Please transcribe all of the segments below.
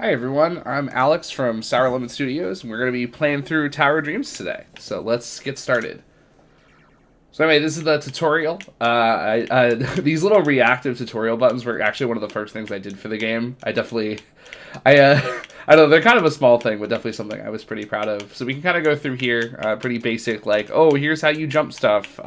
Hi everyone, I'm Alex from Sour Lemon Studios, and we're going to be playing through Tower of Dreams today. So let's get started. So anyway, this is the tutorial. These little reactive tutorial buttons were actually one of the first things I did for the game. I know they're kind of a small thing, but definitely something I was pretty proud of. So we can kind of go through here, pretty basic, like, oh, here's how you jump stuff.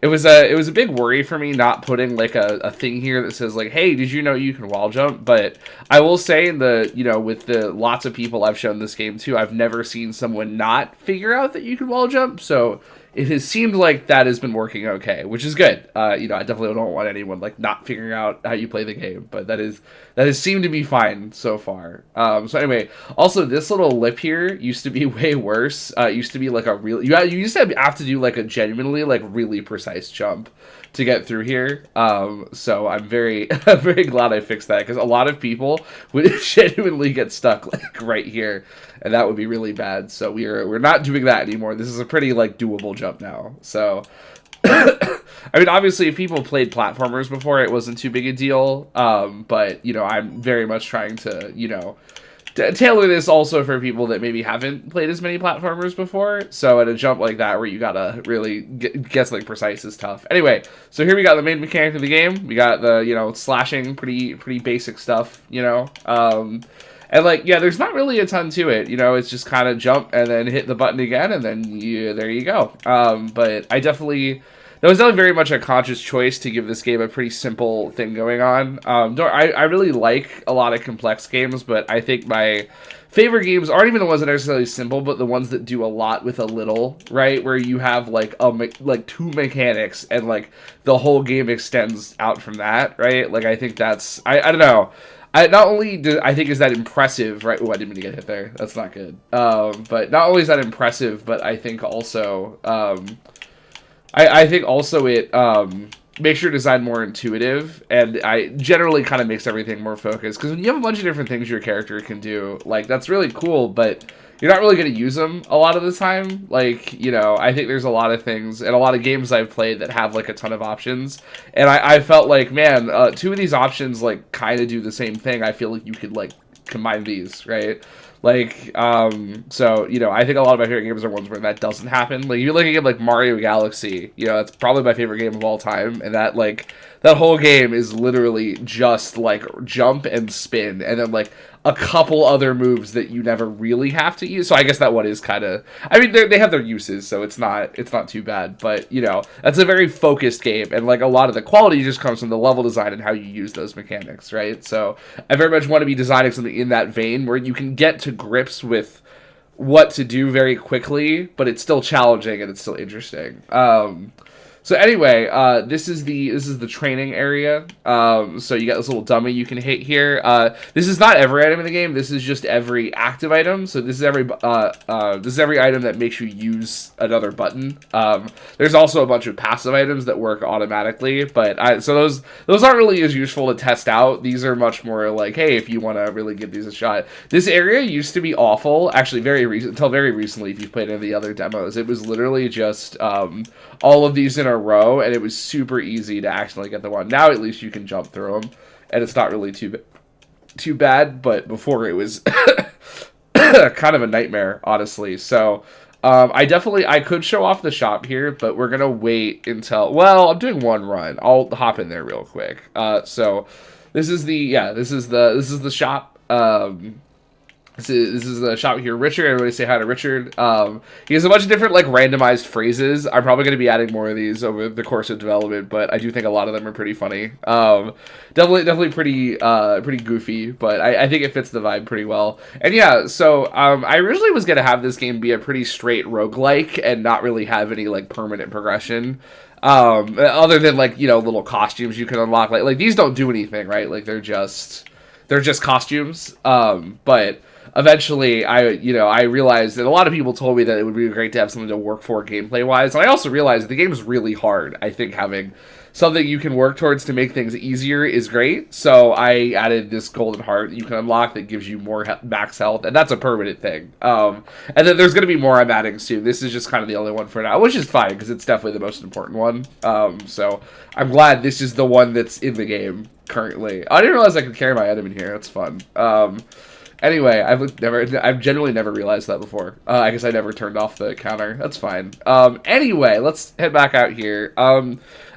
It was a big worry for me not putting like a thing here that says like, hey, did you know you can wall jump? But I will say with the lots of people I've shown this game to, I've never seen someone not figure out that you can wall jump. So it has seemed like that has been working okay, which is good. I definitely don't want anyone like not figuring out how you play the game, but that has seemed to be fine so far. So anyway, also this little lip here used to be way worse. It used to be like a real you used to have to do like a genuinely like really precise jump to get through here. So I'm very I'm very glad I fixed that because a lot of people would genuinely get stuck like right here, and that would be really bad. So we're not doing that anymore. This is a pretty like doable jump now. So I mean, obviously, if people played platformers before, it wasn't too big a deal. But I'm very much trying to tailor this also for people that maybe haven't played as many platformers before. So at a jump like that where you gotta really get something precise is tough. Anyway, so here we got the main mechanic of the game. We got the slashing, pretty basic stuff. And like, yeah, there's not really a ton to it. It's just kind of jump and then hit the button again, and then there you go. But that was definitely very much a conscious choice to give this game a pretty simple thing going on. I really like a lot of complex games, but I think my favorite games aren't even the ones that are necessarily simple, but the ones that do a lot with a little, right? Where you have like two mechanics and like the whole game extends out from that, right? Like I think I don't know. Not only I think is that impressive, right? Oh, I didn't mean to get hit there. That's not good. But not only is that impressive, but I think also, I think also it makes your design more intuitive, and I generally kind of makes everything more focused. Because when you have a bunch of different things your character can do, like that's really cool, but you're not really going to use them a lot of the time. Like, I think there's a lot of things and a lot of games I've played that have like a ton of options. And I felt like, man, two of these options like kind of do the same thing. I feel like you could like combine these, right? Like, so, I think a lot of my favorite games are ones where that doesn't happen. Like, you're looking at, like, Mario Galaxy, that's probably my favorite game of all time, and that whole game is literally just, like, jump and spin, and then, like, a couple other moves that you never really have to use. So I guess that one is kind of, I mean, they have their uses, so it's not too bad, but, that's a very focused game, and, like, a lot of the quality just comes from the level design and how you use those mechanics, right? So I very much want to be designing something in that vein where you can get to grips with what to do very quickly, but it's still challenging and it's still interesting. So anyway, this is the training area. So you got this little dummy you can hit here. This is not every item in the game. This is just every active item. So this is every item that makes you use another button. There's also a bunch of passive items that work automatically, but so those aren't really as useful to test out. These are much more like, hey, if you want to really give these a shot. This area used to be awful. Actually, until very recently, if you've played any of the other demos, it was literally just all of these in a row, and it was super easy to actually get the one. Now at least you can jump through them, and it's not really too bad, but before it was kind of a nightmare, honestly. So I could show off the shop here, but we're gonna wait until, well, I'm doing one run. I'll hop in there real quick. So this is the shop. This is the shop here, Richard. Everybody say hi to Richard. He has a bunch of different like randomized phrases. I'm probably going to be adding more of these over the course of development, but I do think a lot of them are pretty funny. Definitely pretty goofy, but I think it fits the vibe pretty well. And yeah, so I originally was going to have this game be a pretty straight roguelike and not really have any like permanent progression. Other than like, little costumes you can unlock. Like these don't do anything, right? Like they're just costumes. But eventually I realized that a lot of people told me that it would be great to have something to work for gameplay wise, and I also realized the game is really hard. I think having something you can work towards to make things easier is great, so I added this golden heart you can unlock that gives you more max health, and that's a permanent thing. And then there's going to be more I'm adding soon. This is just kind of the only one for now, which is fine because it's definitely the most important one. So I'm glad this is the one that's in the game currently. I didn't realize I could carry my item in here. That's fun. Anyway, I've generally never realized that before. I guess I never turned off the counter. That's fine. Anyway, let's head back out here.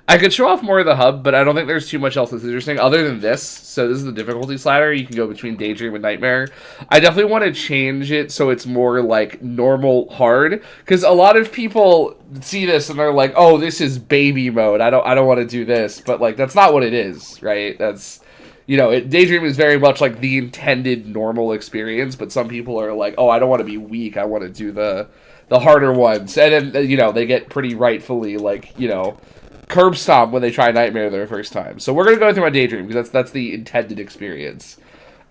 I could show off more of the hub, but I don't think there's too much else that's interesting other than this. So this is the difficulty slider. You can go between Daydream and Nightmare. I definitely want to change it so it's more like normal hard, because a lot of people see this and they're like, "Oh, this is baby mode. I don't want to do this." But like that's not what it is, right? That's Daydream is very much like the intended normal experience, but some people are like, "Oh, I don't want to be weak. I want to do the harder ones," and then they get pretty rightfully like curb stomp when they try Nightmare their first time. So we're gonna go through my Daydream because that's the intended experience.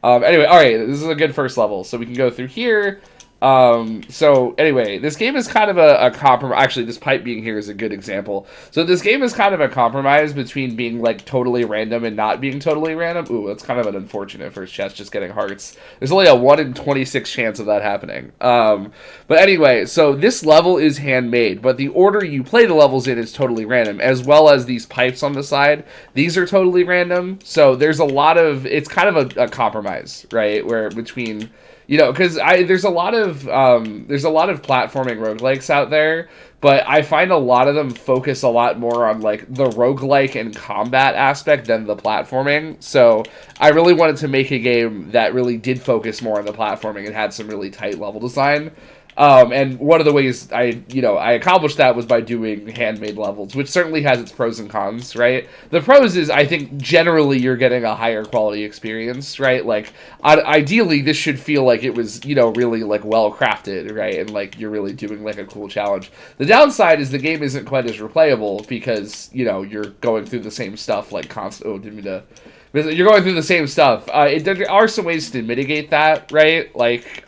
Anyway, all right, this is a good first level, so we can go through here. So anyway, this game is kind of a compromise. Actually, this pipe being here is a good example. So this game is kind of a compromise between being like totally random and not being totally random. Ooh, that's kind of an unfortunate first chest, just getting hearts. There's only a 1 in 26 chance of that happening. But anyway, so this level is handmade, but the order you play the levels in is totally random, as well as these pipes on the side. These are totally random. So there's a lot of, it's kind of a compromise, right? Where between, because there's a lot of platforming roguelikes out there, but I find a lot of them focus a lot more on like the roguelike and combat aspect than the platforming. So I really wanted to make a game that really did focus more on the platforming and had some really tight level design. And one of the ways I accomplished that was by doing handmade levels, which certainly has its pros and cons, right? The pros is, I think, generally you're getting a higher quality experience, right? Like, ideally, this should feel like it was, really, like, well-crafted, right? And, like, you're really doing, like, a cool challenge. The downside is the game isn't quite as replayable because, you're going through the same stuff, like, you're going through the same stuff. There are some ways to mitigate that, right? Like,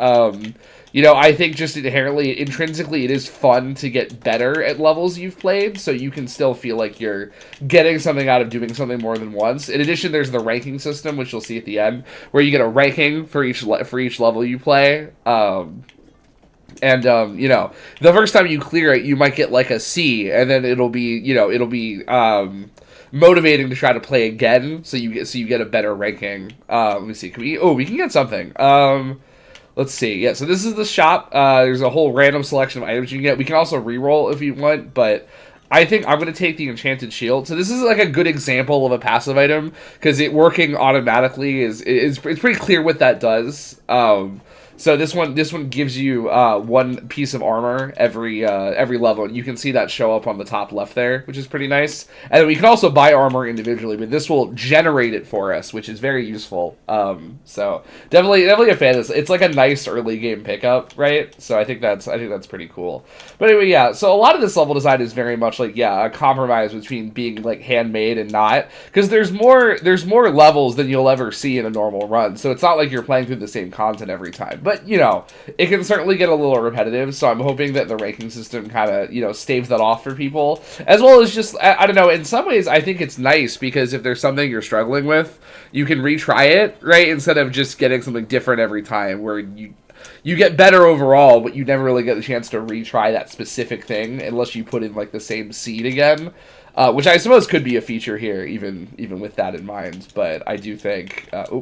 I think just intrinsically, it is fun to get better at levels you've played, so you can still feel like you're getting something out of doing something more than once. In addition, there's the ranking system, which you'll see at the end, where you get a ranking for each level you play. The first time you clear it, you might get like a C, and then it'll be motivating to try to play again, so you get a better ranking. Let me see. We can get something. Let's see. Yeah, so this is the shop. There's a whole random selection of items you can get. We can also reroll if you want, but I think I'm going to take the Enchanted Shield. So this is like a good example of a passive item, because it working automatically is pretty clear what that does. So this one gives you one piece of armor every level, and you can see that show up on the top left there, which is pretty nice. And we can also buy armor individually, but this will generate it for us, which is very useful. So definitely a fan of this. It's like a nice early game pickup, right? So I think that's pretty cool. But anyway, yeah. So a lot of this level design is very much like a compromise between being like handmade and not, because there's more levels than you'll ever see in a normal run. So it's not like you're playing through the same content every time. But, it can certainly get a little repetitive, so I'm hoping that the ranking system kind of, staves that off for people. As well as just, I don't know, in some ways I think it's nice, because if there's something you're struggling with, you can retry it, right? Instead of just getting something different every time, where you get better overall, but you never really get the chance to retry that specific thing, unless you put in, like, the same seed again. Which I suppose could be a feature here, even with that in mind. But I do think... there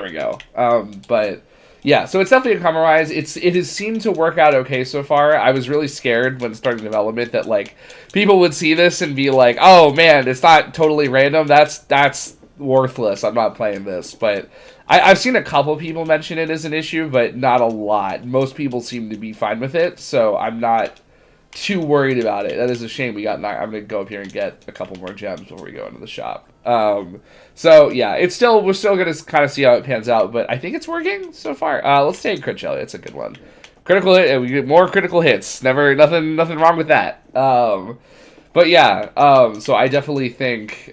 we go. But... yeah, so it's definitely a compromise. It has seemed to work out okay so far. I was really scared when starting development that, like, people would see this and be like, oh, man, it's not totally random. That's worthless. I'm not playing this. But I've seen a couple people mention it as an issue, but not a lot. Most people seem to be fine with it, so I'm not too worried about it. That is a shame. I'm going to go up here and get a couple more gems before we go into the shop. So yeah, we're still going to kind of see how it pans out, but I think it's working so far. Let's take Crit Jelly. It's a good one. Critical hit, and we get more critical hits. Nothing wrong with that. But yeah, so I definitely think,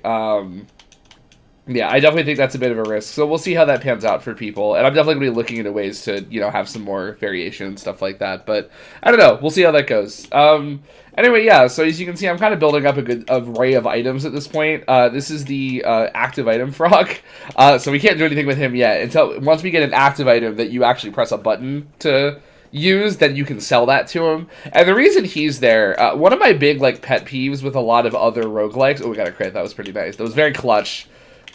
that's a bit of a risk. So we'll see how that pans out for people. And I'm definitely going to be looking into ways to, have some more variation and stuff like that. But I don't know. We'll see how that goes. Anyway, yeah, so as you can see, I'm kind of building up a good array of items at this point. This is the active item frog. So we can't do anything with him yet until once we get an active item that you actually press a button to use, then you can sell that to him. And the reason he's there, one of my big pet peeves with a lot of other roguelikes... oh, we got a crit. That was pretty nice. That was very clutch.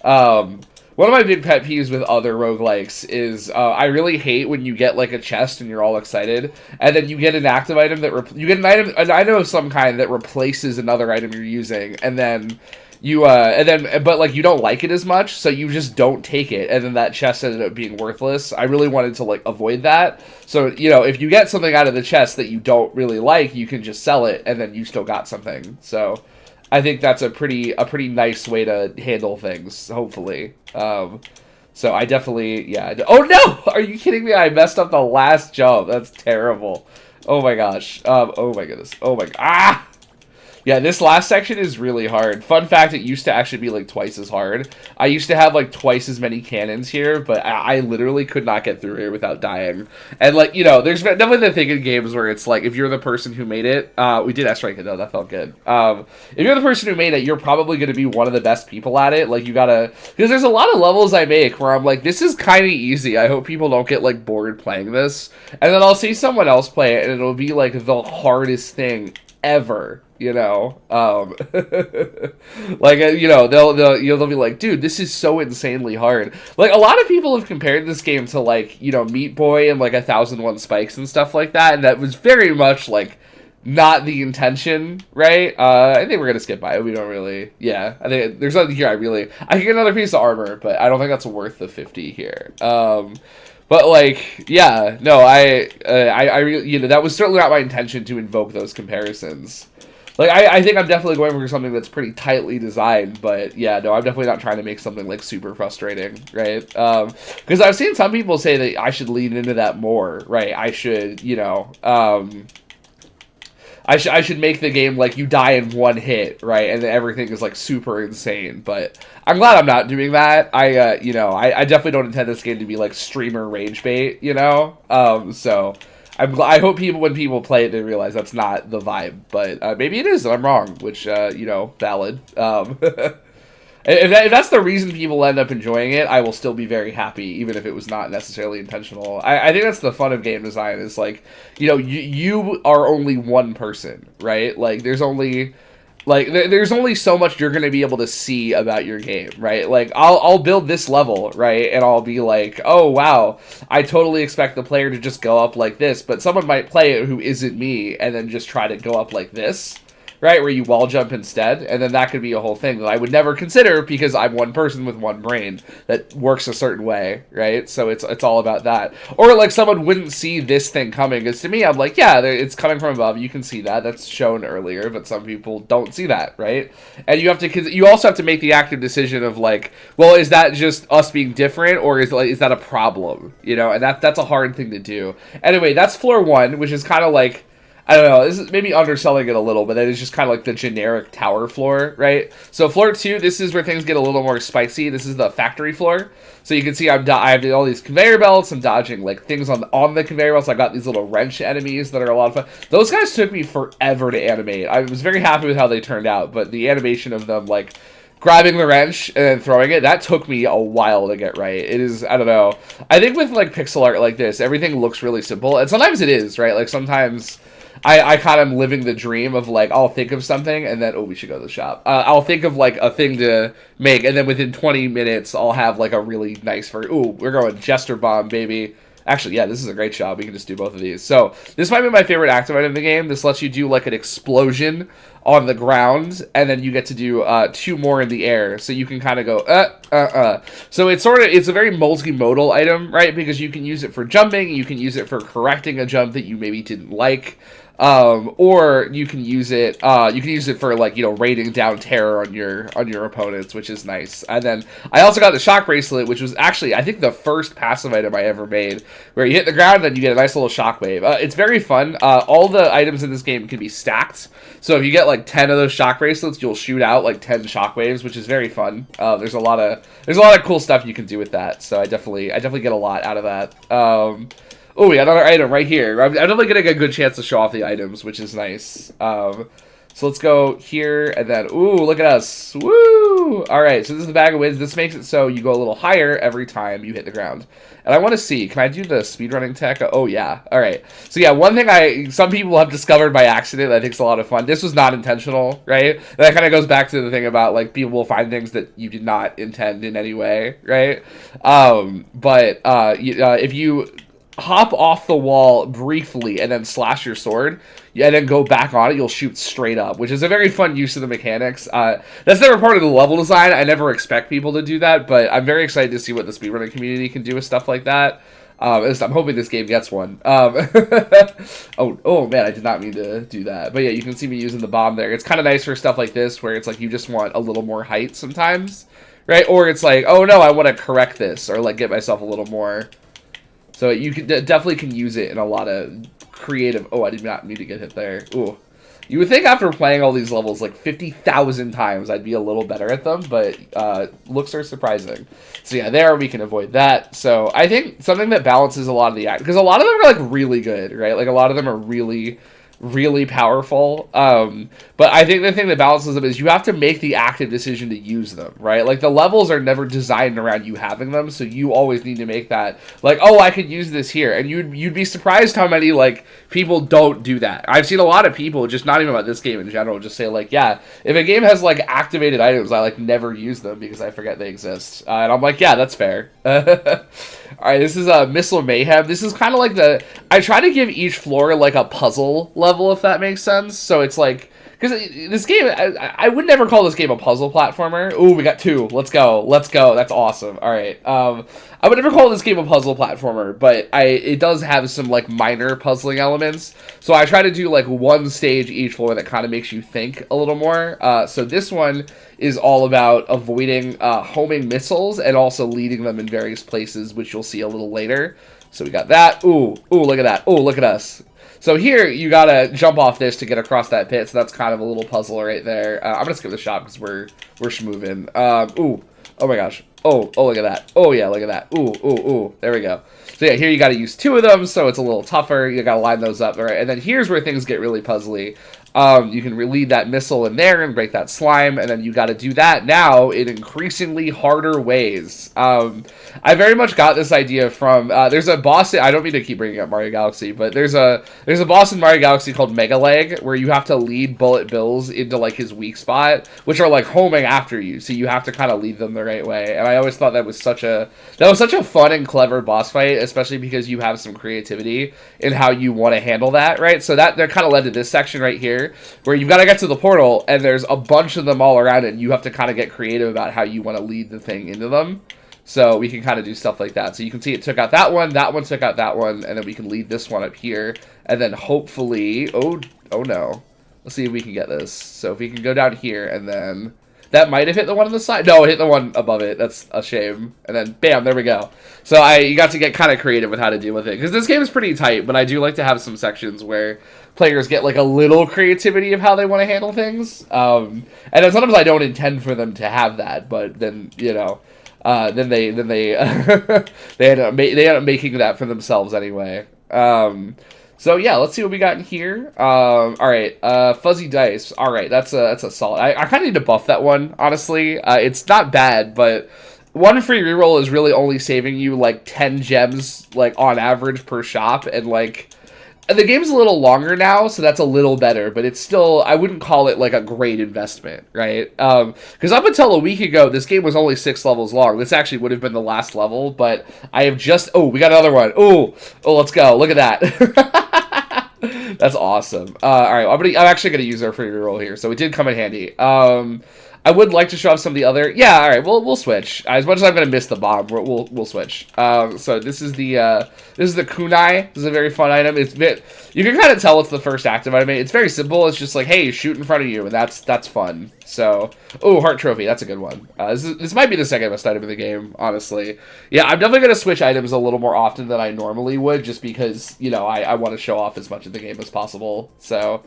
One one of my big pet peeves with other roguelikes is I really hate when you get like a chest and you're all excited, and then you get an active item that you get an item of some kind that replaces another item you're using, and then but like you don't like it as much, so you just don't take it, and then that chest ended up being worthless. I really wanted to like avoid that. So, you know, if you get something out of the chest that you don't really like, you can just sell it, and then you still got something. So I think that's a pretty nice way to handle things, hopefully. So I definitely, yeah. Oh no! Are you kidding me? I messed up the last jump. That's terrible. Oh my gosh. Oh my goodness. Oh my, ah! Yeah, this last section is really hard. Fun fact, it used to actually be like twice as hard. I used to have like twice as many cannons here, but I literally could not get through here without dying. And like, you know, there's definitely the thing in games where it's like, if you're the person who made it, we did S-rank it though, that felt good. If you're the person who made it, you're probably going to be one of the best people at it. Like, you gotta, because there's a lot of levels I make where I'm like, this is kind of easy. I hope people don't get like bored playing this. And then I'll see someone else play it and it'll be like the hardest thing ever, you know. Like, you know, they'll be like, dude, this is so insanely hard. Like, a lot of people have compared this game to like, you know, Meat Boy and like 1001 Spikes and stuff like that, and that was very much like not the intention, right? I think we're gonna skip by it. We don't really, yeah, I think there's nothing here I can get another piece of armor, but I don't think that's worth the 50 here. But like, yeah, no, I really, you know, that was certainly not my intention to invoke those comparisons. Like, I think I'm definitely going for something that's pretty tightly designed, but yeah, no, I'm definitely not trying to make something like super frustrating, right? Because I've seen some people say that I should lean into that more, right? I should, you know, I should make the game like you die in one hit, right? And then everything is like super insane. But I'm glad I'm not doing that. You know, I definitely don't intend this game to be like streamer rage bait, you know? So I hope when people play it, they realize that's not the vibe. But maybe it is, and I'm wrong, which, you know, valid. If that's the reason people end up enjoying it, I will still be very happy, even if it was not necessarily intentional. I think that's the fun of game design, is like, you know, you are only one person, right? Like, there's only so much you're going to be able to see about your game, right? Like, I'll build this level, right? And I'll be like, oh, wow, I totally expect the player to just go up like this, but someone might play it who isn't me and then just try to go up like this, right, where you wall jump instead, and then that could be a whole thing that I would never consider because I'm one person with one brain that works a certain way, right? So it's all about that. Or like someone wouldn't see this thing coming, because to me, I'm like, yeah, it's coming from above, you can see that, that's shown earlier, but some people don't see that, right? And you also have to make the active decision of like, well, is that just us being different, or is that a problem, you know? And that's a hard thing to do. Anyway, that's floor 1, which is kind of like, I don't know, this is maybe underselling it a little, but that is just kind of like the generic tower floor, right? So floor 2, this is where things get a little more spicy. This is the factory floor. So you can see I have all these conveyor belts. I'm dodging like things on the conveyor belts. I've got these little wrench enemies that are a lot of fun. Those guys took me forever to animate. I was very happy with how they turned out, but the animation of them, like, grabbing the wrench and then throwing it, that took me a while to get right. It is, I don't know. I think with like pixel art like this, everything looks really simple. And sometimes it is, right? Like sometimes I kind of am living the dream of like, I'll think of something and then, oh, we should go to the shop. I'll think of like a thing to make, and then within 20 minutes, I'll have like a really nice, we're going Jester Bomb, baby. Actually, yeah, this is a great shot. We can just do both of these. So this might be my favorite active item in the game. This lets you do like an explosion on the ground, and then you get to do 2 more in the air. So you can kind of go, So it's a very multimodal item, right? Because you can use it for jumping, you can use it for correcting a jump that you maybe didn't like. Or you can use it for like, you know, raining down terror on your opponents, which is nice. And then I also got the shock bracelet, which was actually, I think, the first passive item I ever made, where you hit the ground and then you get a nice little shockwave. It's very fun. All the items in this game can be stacked, so if you get like 10 of those shock bracelets, you'll shoot out like 10 shockwaves, which is very fun. There's a lot of cool stuff you can do with that. So I definitely get a lot out of that. Oh, we got another item right here. I'm definitely getting a good chance to show off the items, which is nice. So let's go here, and then, ooh, look at us. Woo! All right, so this is the bag of wins. This makes it so you go a little higher every time you hit the ground. And I want to see, can I do the speedrunning tech? Oh, yeah. All right. So, yeah, one thing some people have discovered by accident that I think is a lot of fun. This was not intentional, right? And that kind of goes back to the thing about, like, people will find things that you did not intend in any way, right? If you hop off the wall briefly and then slash your sword, and then go back on it, you'll shoot straight up, which is a very fun use of the mechanics. That's never part of the level design. I never expect people to do that, but I'm very excited to see what the speedrunning community can do with stuff like that. I'm hoping this game gets one. Oh man, I did not mean to do that. But yeah, you can see me using the bomb there. It's kind of nice for stuff like this, where it's like you just want a little more height sometimes, right? Or it's like, oh no, I want to correct this, or like get myself a little more. So you can definitely can use it in a lot of creative. Oh, I did not need to get hit there. Ooh, you would think after playing all these levels like 50,000 times, I'd be a little better at them, but looks are surprising. So yeah, there we can avoid that. So I think something that balances a lot of the act, because a lot of them are like really good, right? Like a lot of them are really powerful. But I think the thing that balances them is you have to make the active decision to use them, right? Like the levels are never designed around you having them, so you always need to make that like, oh, I could use this here. And you'd be surprised how many like people don't do that. I've seen a lot of people, just not even about this game in general, just say like, yeah, if a game has like activated items, I like never use them because I forget they exist. And I'm like, yeah, that's fair. All right, this is Missile Mayhem. This is kind of like I try to give each floor like a puzzle level, if that makes sense. So it's like, because this game, I would never call this game a puzzle platformer. Ooh, we got two. Let's go. Let's go. That's awesome. All right. I would never call this game a puzzle platformer, but it does have some like minor puzzling elements. So I try to do like one stage each floor that kind of makes you think a little more. So this one is all about avoiding homing missiles and also leading them in various places, which you'll see a little later. So we got that. Ooh, look at that. Oh, look at us. So here, you gotta jump off this to get across that pit, so that's kind of a little puzzle right there. I'm gonna skip the shot because we're schmoving. Ooh, oh my gosh. Oh, look at that. Oh yeah, look at that. Ooh, there we go. So yeah, here you gotta use two of them, so it's a little tougher. You gotta line those up, all right? And then here's where things get really puzzly. You can lead that missile in there and break that slime, and then you got to do that now in increasingly harder ways. I very much got this idea from there's a boss. I don't mean to keep bringing up Mario Galaxy, but there's a boss in Mario Galaxy called Mega Leg where you have to lead Bullet Bills into like his weak spot, which are like homing after you, so you have to kind of lead them the right way. And I always thought that was such a fun and clever boss fight, especially because you have some creativity in how you want to handle that, right? So that kind of led to this section right here, where you've got to get to the portal, and there's a bunch of them all around it, and you have to kind of get creative about how you want to lead the thing into them. So we can kind of do stuff like that. So you can see it took out that one took out that one, and then we can lead this one up here, and then hopefully, oh no. Let's see if we can get this. So if we can go down here, and then that might have hit the one on the side. No, it hit the one above it. That's a shame. And then, bam, there we go. So you got to get kind of creative with how to deal with it. Because this game is pretty tight, but I do like to have some sections where players get like a little creativity of how they want to handle things. And then sometimes I don't intend for them to have that, but then, you know, then they they end up making that for themselves anyway. So yeah, let's see what we got in here. All right, fuzzy dice. All right, that's a solid. I kind of need to buff that one, honestly. It's not bad, but one free reroll is really only saving you like 10 gems, like on average per shop, and like the game's a little longer now, so that's a little better, but it's still, I wouldn't call it like a great investment, right? Because up until a week ago, this game was only 6 levels long. This actually would have been the last level, but I have just, oh, we got another one. Oh, let's go. Look at that. That's awesome. All right, I'm actually going to use our free reroll here, so it did come in handy. I would like to show off some of the other. Yeah, all right. We'll switch. As much as I'm gonna miss the bomb, we'll switch. So this is the kunai. This is a very fun item. You can kind of tell it's the first active item. It's very simple. It's just like, hey, shoot in front of you, and that's fun. So, oh, heart trophy. That's a good one. This might be the second best item in the game, honestly. Yeah, I'm definitely gonna switch items a little more often than I normally would, just because I want to show off as much of the game as possible. So.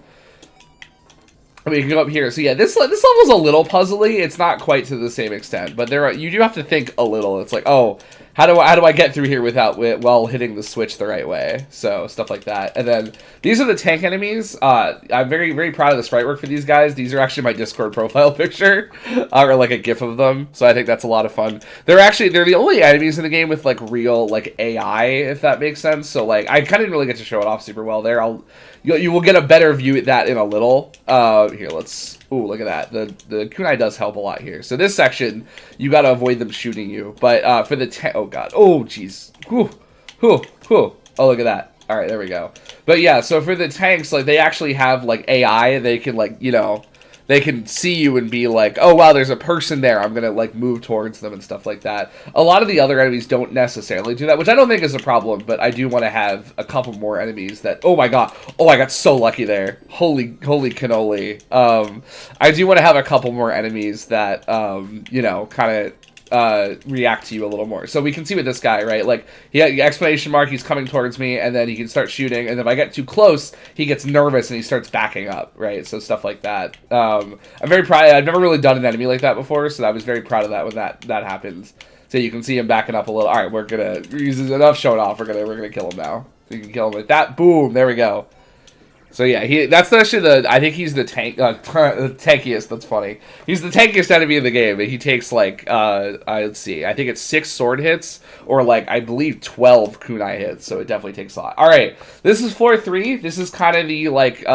I mean, you can go up here. So yeah, this level's a little puzzly. It's not quite to the same extent, but you do have to think a little. It's like, oh, how do I get through here without while hitting the switch the right way? So stuff like that. And then these are the tank enemies. I'm very proud of the sprite work for these guys. These are actually my Discord profile picture, or like a GIF of them. So I think that's a lot of fun. They're the only enemies in the game with like real like AI, if that makes sense. So like I kind of didn't really get to show it off super well there. You will get a better view at that in a little. Here, let's. Ooh, look at that. The kunai does help a lot here. So this section, you got to avoid them shooting you. But for the oh god, oh jeez, whew. Oh, look at that. All right, there we go. But yeah, so for the tanks, like they actually have like AI. They can like they can see you and be like, oh wow, there's a person there. I'm gonna like move towards them and stuff like that. A lot of the other enemies don't necessarily do that, which I don't think is a problem. But I do want to have a couple more enemies that. Oh my god! Oh, I got so lucky there. Holy cannoli! I do want to have a couple more enemies that kind of react to you a little more. So we can see with this guy, right? Like, he had exclamation mark, he's coming towards me, and then he can start shooting, and if I get too close, he gets nervous and he starts backing up, right? So stuff like that. I'm very proud. I've never really done an enemy like that before, so I was very proud of that when that happens. So you can see him backing up a little. All right, we're gonna use enough showing off. We're gonna kill him now. You can kill him with that. Boom. There we go. So yeah, that's actually I think he's the tankiest. That's funny. He's the tankiest enemy in the game. He takes like, let's see, I think it's 6 sword hits or like I believe 12 kunai hits. So it definitely takes a lot. All right, this is floor 3. This is kind of the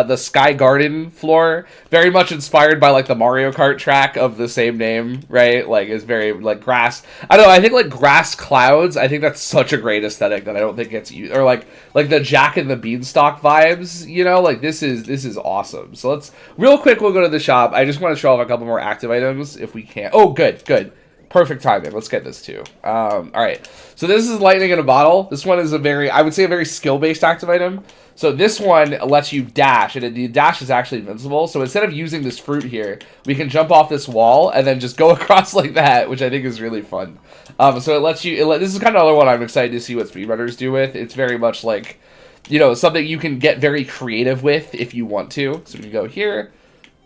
the Sky Garden floor, very much inspired by like the Mario Kart track of the same name, right? Like it's very like grass. I don't know. I think like grass clouds. I think that's such a great aesthetic that I don't think gets used, or like the Jack and the Beanstalk vibes, like this is awesome. So let's real quick, we'll go to the shop. I just want to show off a couple more active items if we can. Oh, good. Perfect timing. Let's get this too. All right. So this is lightning in a bottle. This one is I would say a very skill-based active item. So this one lets you dash, and the dash is actually invincible. So instead of using this fruit here, we can jump off this wall and then just go across like that, which I think is really fun. So it lets you. This is kind of another one I'm excited to see what speedrunners do with. It's very much like, something you can get very creative with if you want to. So we can go here,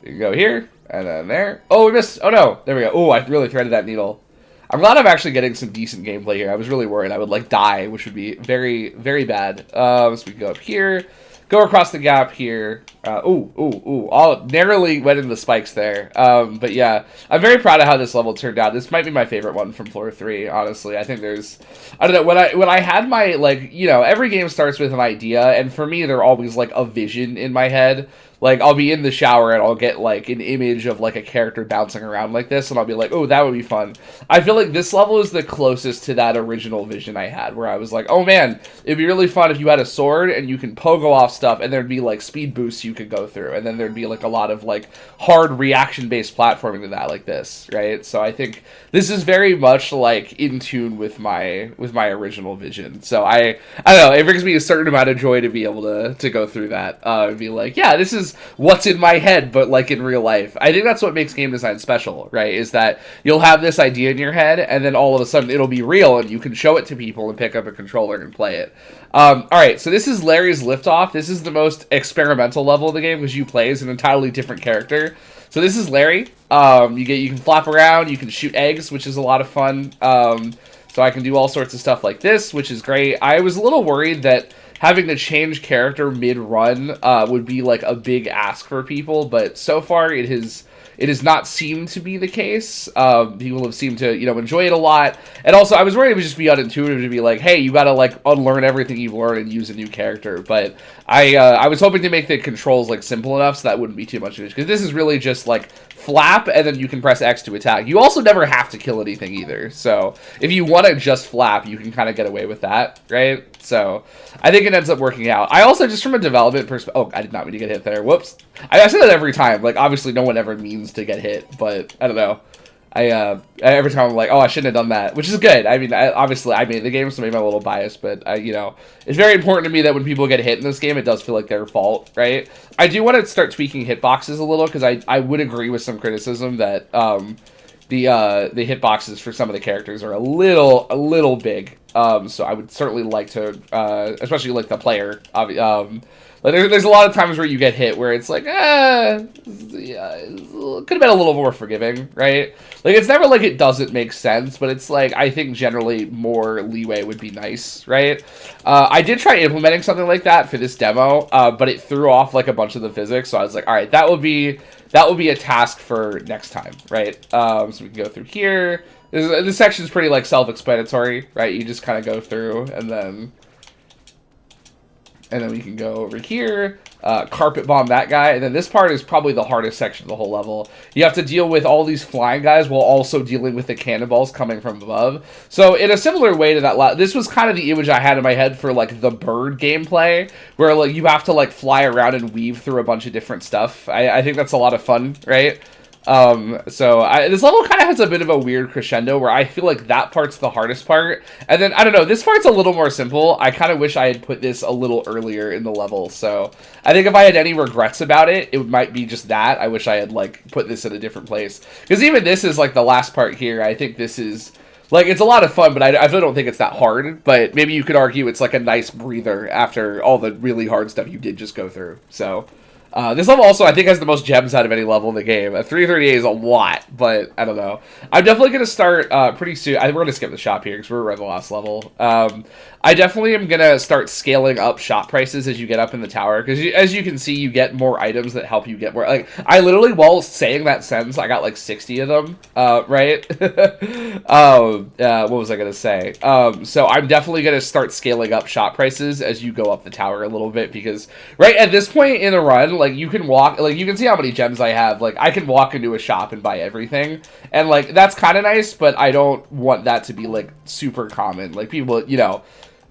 and then there. Oh, we missed. Oh no, there we go. Oh, I really threaded that needle. I'm glad I'm actually getting some decent gameplay here. I was really worried I would like die, which would be very, very bad. So we can go up here, go across the gap here. All narrowly went into the spikes there. But yeah, I'm very proud of how this level turned out. This might be my favorite one from floor 3, honestly. I think I don't know, when I had my, every game starts with an idea, and for me, they're always, like, a vision in my head. Like, I'll be in the shower and I'll get, like, an image of, like, a character bouncing around like this, and I'll be like, oh, that would be fun. I feel like this level is the closest to that original vision I had, where I was like, oh, man, it'd be really fun if you had a sword and you can pogo off stuff, and there'd be, like, speed boosts you could go through, and then there'd be, like, a lot of, like, hard reaction-based platforming to that, like this, right? So I think this is very much, like, in tune with my original vision. So I don't know, it brings me a certain amount of joy to be able to go through that, and be like, yeah, this is what's in my head, but like in real life. I think that's what makes game design special, right? Is that you'll have this idea in your head, and then all of a sudden it'll be real, and you can show it to people and pick up a controller and play it. All right, so this is Larry's Liftoff. This is the most experimental level of the game because you play as an entirely different character. So this is Larry. You can flop around, you can shoot eggs, which is a lot of fun. So I can do all sorts of stuff like this, which is great. I was a little worried that having to change character mid-run would be like a big ask for people, but so far it has not seemed to be the case. People have seemed to, enjoy it a lot. And also, I was worried it would just be unintuitive to be like, hey, you gotta, like, unlearn everything you've learned and use a new character. But I was hoping to make the controls, like, simple enough so that wouldn't be too much of it. Because this is really just, like, flap, and then you can press X to attack. You also never have to kill anything either. So if you want to just flap, you can kind of get away with that, right? So I think it ends up working out. I also, just from a development perspective... Oh, I did not mean to get hit there. Whoops. I say that every time. Like, obviously, no one ever means to get hit, but I don't know. Every time I'm like, oh, I shouldn't have done that, which is good. I mean, obviously, I made the game, so maybe I'm a little biased, but, it's very important to me that when people get hit in this game, it does feel like their fault, right? I do want to start tweaking hitboxes a little, because I would agree with some criticism that, the hitboxes for some of the characters are a little big. So I would certainly like to, especially like the player, like there's a lot of times where you get hit where it's like, yeah, could have been a little more forgiving, right? Like, it's never like it doesn't make sense, but it's like, I think generally more leeway would be nice, right? I did try implementing something like that for this demo, but it threw off like a bunch of the physics, so I was like, all right, that will be a task for next time, right? So we can go through here. This section is pretty like self-explanatory, right? You just kind of go through, and then we can go over here, carpet bomb that guy, and then this part is probably the hardest section of the whole level. You have to deal with all these flying guys while also dealing with the cannonballs coming from above. So in a similar way to that, this was kind of the image I had in my head for like the bird gameplay, where like you have to like fly around and weave through a bunch of different stuff. I think that's a lot of fun, right? This level kind of has a bit of a weird crescendo where I feel like that part's the hardest part, and then I don't know, this part's a little more simple. I kind of wish I had put this a little earlier in the level, so I think if I had any regrets about it, it might be just that. I wish I had like put this in a different place, because even this is like the last part here. I think this is like, it's a lot of fun, but I really don't think it's that hard. But maybe you could argue it's like a nice breather after all the really hard stuff you did just go through. So this level also, I think, has the most gems out of any level in the game. 338 is a lot, but I don't know. I'm definitely going to start pretty soon. We're going to skip the shop here because we're at the last level. I definitely am going to start scaling up shop prices as you get up in the tower, because as you can see, you get more items that help you get more. Like, I literally, while saying that sentence, I got like 60 of them, right? What was I going to say? So I'm definitely going to start scaling up shop prices as you go up the tower a little bit, because right at this point in the run, like, you can walk, like, you can see how many gems I have. Like, I can walk into a shop and buy everything, and like, that's kind of nice, but I don't want that to be like super common. Like, people, you know,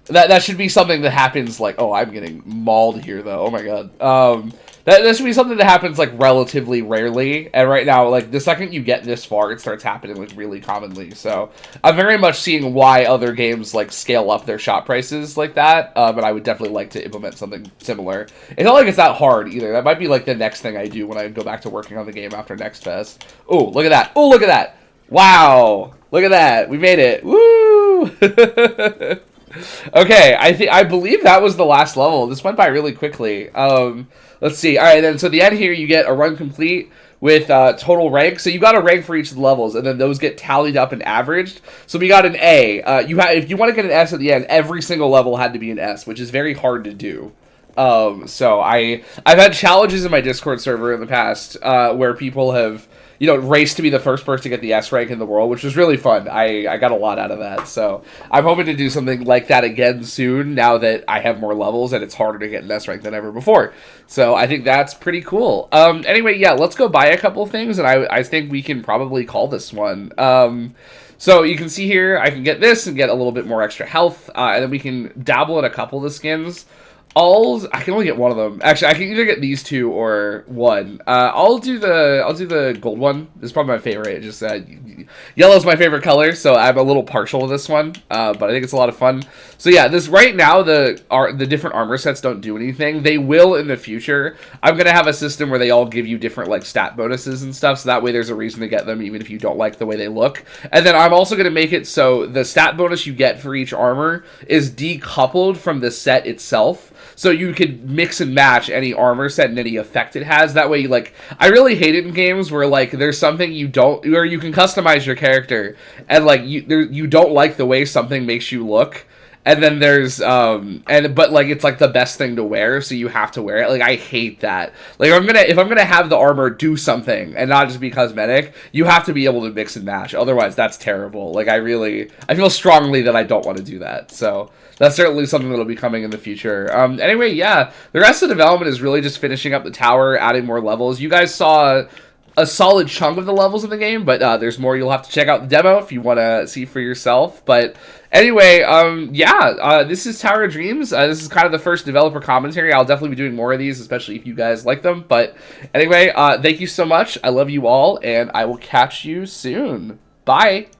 that should be something that happens, like, oh, I'm getting mauled here, though. Oh, my God. That should be something that happens, like, relatively rarely. And right now, like, the second you get this far, it starts happening, like, really commonly. So I'm very much seeing why other games, like, scale up their shop prices like that. But I would definitely like to implement something similar. It's not like it's that hard, either. That might be, like, the next thing I do when I go back to working on the game after Next Fest. Oh, look at that. Oh, look at that. Wow. Look at that. We made it. Woo! Okay, I believe that was the last level. This went by really quickly. Let's see. All right, then, so the end here, you get a run complete with total rank. So you got a rank for each of the levels, and then those get tallied up and averaged. So we got an A. If you want to get an S at the end, every single level had to be an S, which is very hard to do. So I've had challenges in my Discord server in the past where people have, you know, race to be the first person to get the S rank in the world, which was really fun. I got a lot out of that. So I'm hoping to do something like that again soon, now that I have more levels and it's harder to get an S rank than ever before. So I think that's pretty cool. Anyway, yeah, let's go buy a couple things, and I think we can probably call this one. So you can see here, I can get this and get a little bit more extra health, and then we can dabble in a couple of the skins. I can only get one of them. Actually, I can either get these two or one. I'll do the gold one. This is probably my favorite. It just yellow's my favorite color, so I'm a little partial to this one. But I think it's a lot of fun. So yeah, this right now the different armor sets don't do anything. They will in the future. I'm gonna have a system where they all give you different like stat bonuses and stuff, so that way there's a reason to get them even if you don't like the way they look. And then I'm also gonna make it so the stat bonus you get for each armor is decoupled from the set itself. So you could mix and match any armor set and any effect it has. That way, like, I really hate it in games where, like, there's something you don't, where you can customize your character, and, like, you don't like the way something makes you look, and then there's, but, like, it's, like, the best thing to wear, so you have to wear it. Like, I hate that. Like, if I'm gonna have the armor do something, and not just be cosmetic, you have to be able to mix and match. Otherwise, that's terrible. Like, I feel strongly that I don't want to do that, so that's certainly something that'll be coming in the future. Anyway, yeah, the rest of the development is really just finishing up the tower, adding more levels. You guys saw a solid chunk of the levels in the game, but there's more. You'll have to check out the demo if you want to see for yourself. But anyway, this is Tower of Dreams. This is kind of the first developer commentary. I'll definitely be doing more of these, especially if you guys like them. But anyway, thank you so much. I love you all, and I will catch you soon. Bye.